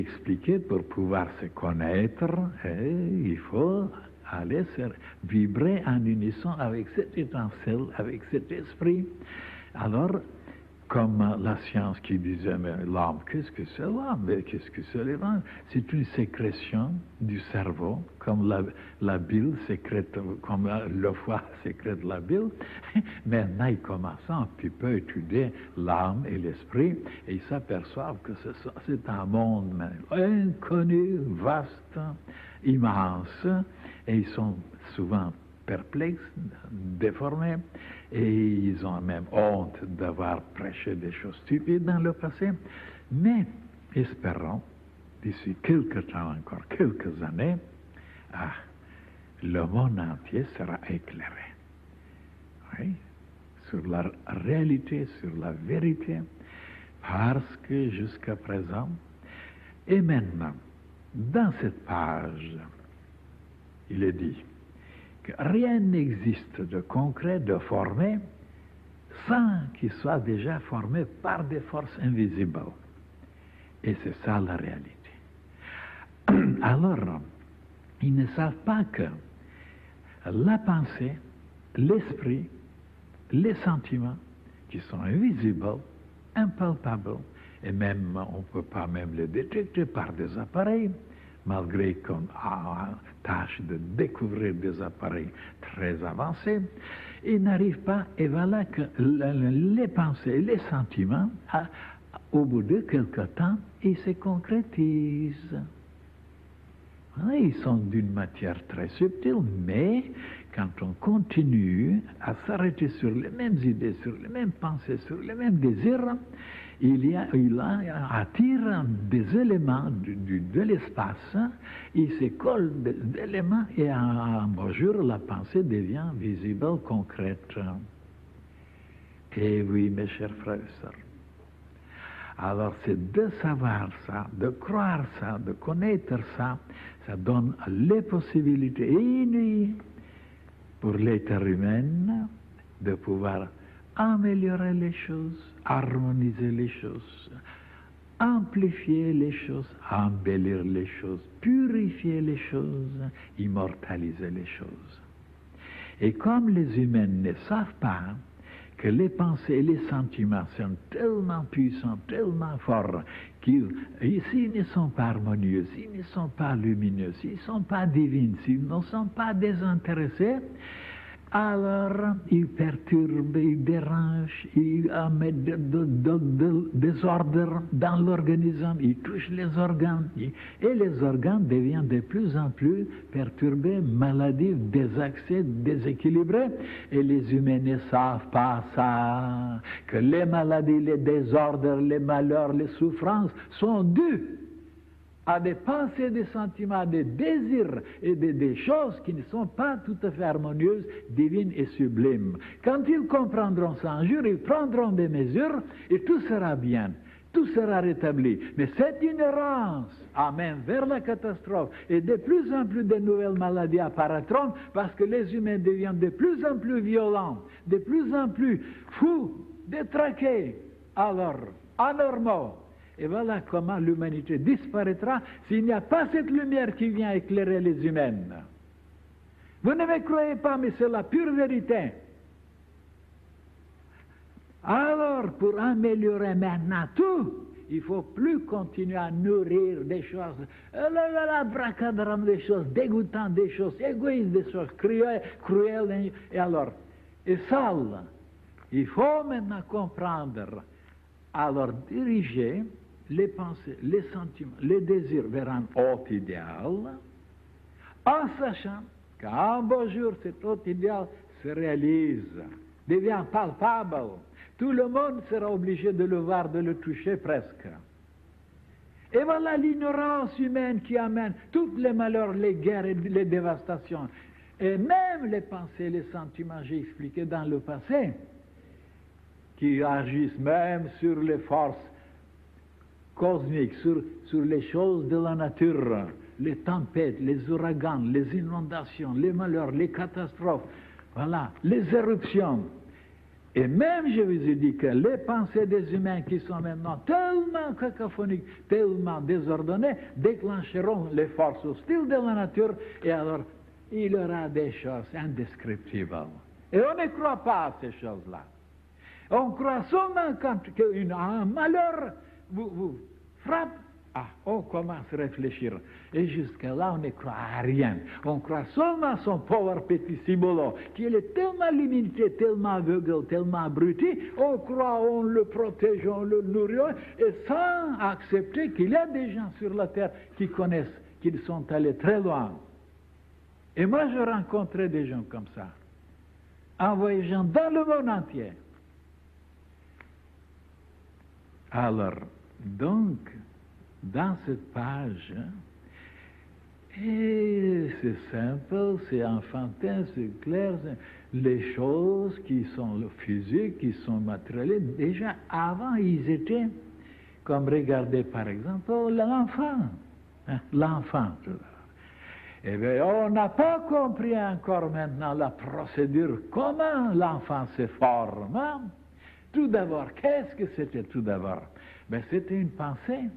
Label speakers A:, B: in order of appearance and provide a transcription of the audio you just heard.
A: expliqué, pour pouvoir se connaître, il faut aller vibrer en unisson avec cette étincelle, avec cet esprit. Alors, comme la science qui disait, mais l'âme, qu'est-ce que c'est l'âme? Qu'est-ce que c'est l'âme? C'est une sécrétion du cerveau, comme la bile sécrète, comme le foie sécrète la bile. Maintenant, ils commencent un petit peu à étudier l'âme et l'esprit, et ils s'aperçoivent que c'est un monde inconnu, vaste, immense, et ils sont souvent perplexes, déformés, et ils ont même honte d'avoir prêché des choses stupides dans le passé. Mais espérons, d'ici quelques temps encore, quelques années, le monde entier sera éclairé. Oui, sur la réalité, sur la vérité, parce que jusqu'à présent, et maintenant, dans cette page, il est dit que rien n'existe de concret, de formé, sans qu'il soit déjà formé par des forces invisibles. Et c'est ça la réalité. Alors, ils ne savent pas que la pensée, l'esprit, les sentiments, qui sont invisibles, impalpables, et même, on ne peut pas même les détecter par des appareils, malgré qu'on a tâche de découvrir des appareils très avancés, ils n'arrivent pas, et voilà que les pensées, les sentiments, au bout de quelque temps, ils se concrétisent. Ils sont d'une matière très subtile, mais quand on continue à s'arrêter sur les mêmes idées, sur les mêmes pensées, sur les mêmes désirs, il attire des éléments de l'espace, il se colle des éléments et un beau jour, la pensée devient visible, concrète. Et oui, mes chers frères et sœurs. Alors c'est de savoir ça, de croire ça, de connaître ça, ça donne les possibilités inouïes pour l'être humain de pouvoir améliorer les choses, harmoniser les choses, amplifier les choses, embellir les choses, purifier les choses, immortaliser les choses. Et comme les humains ne savent pas que les pensées et les sentiments sont tellement puissants, tellement forts, qu'ils, s'ils ne sont pas harmonieux, s'ils ne sont pas lumineux, s'ils ne sont pas divins, s'ils ne sont pas désintéressés, alors ils perturbent, ils dérangent, ils mettent de désordre dans l'organisme, ils touchent les organes, et les organes deviennent de plus en plus perturbés, maladifs, désaxés, déséquilibrés, et les humains ne savent pas ça, que les maladies, les désordres, les malheurs, les souffrances sont dus à des pensées, des sentiments, des désirs et des choses qui ne sont pas tout à fait harmonieuses, divines et sublimes. Quand ils comprendront ça un jour, ils prendront des mesures et tout sera bien, tout sera rétabli. Mais cette ignorance amène vers la catastrophe et de plus en plus de nouvelles maladies apparaîtront parce que les humains deviennent de plus en plus violents, de plus en plus fous, détraqués, alors anormaux. Et voilà comment l'humanité disparaîtra s'il n'y a pas cette lumière qui vient éclairer les humains. Vous ne me croyez pas, mais c'est la pure vérité. Alors, pour améliorer maintenant tout, il ne faut plus continuer à nourrir des choses, bracadram, des choses dégoûtantes, des choses égoïstes, des choses cruelles, et sales. Il faut maintenant comprendre, alors diriger les pensées, les sentiments, les désirs vers un haut idéal, en sachant qu'un beau jour, cet haut idéal se réalise, devient palpable. Tout le monde sera obligé de le voir, de le toucher presque. Et voilà l'ignorance humaine qui amène tous les malheurs, les guerres et les dévastations. Et même les pensées, les sentiments, j'ai expliqué dans le passé, qui agissent même sur les forces cosmiques, sur les choses de la nature, les tempêtes, les ouragans, les inondations, les malheurs, les catastrophes, voilà, les éruptions. Et même, je vous ai dit que les pensées des humains qui sont maintenant tellement cacophoniques, tellement désordonnées, déclencheront les forces hostiles de la nature, et alors il y aura des choses indescriptibles. Et on ne croit pas à ces choses-là. On croit seulement quand un malheur vous frappe. Ah, on commence à réfléchir. Et jusqu'à là, on ne croit à rien. On croit seulement à son pauvre petit Cibolo, qui est tellement limité, tellement aveugle, tellement abruti. On croit, on le protège, on le nourrit, et sans accepter qu'il y a des gens sur la terre qui connaissent, qu'ils sont allés très loin. Et moi, je rencontrais des gens comme ça, en voyageant dans le monde entier. Alors, donc, dans cette page, et c'est simple, c'est enfantin, c'est clair, les choses qui sont physiques, qui sont matérielles, déjà avant ils étaient, comme regardez par exemple l'enfant, l'enfant. Eh bien, on n'a pas compris encore maintenant la procédure, comment l'enfant se forme. Tout d'abord, qu'est-ce que c'était tout d'abord? Ben, c'était une pensée.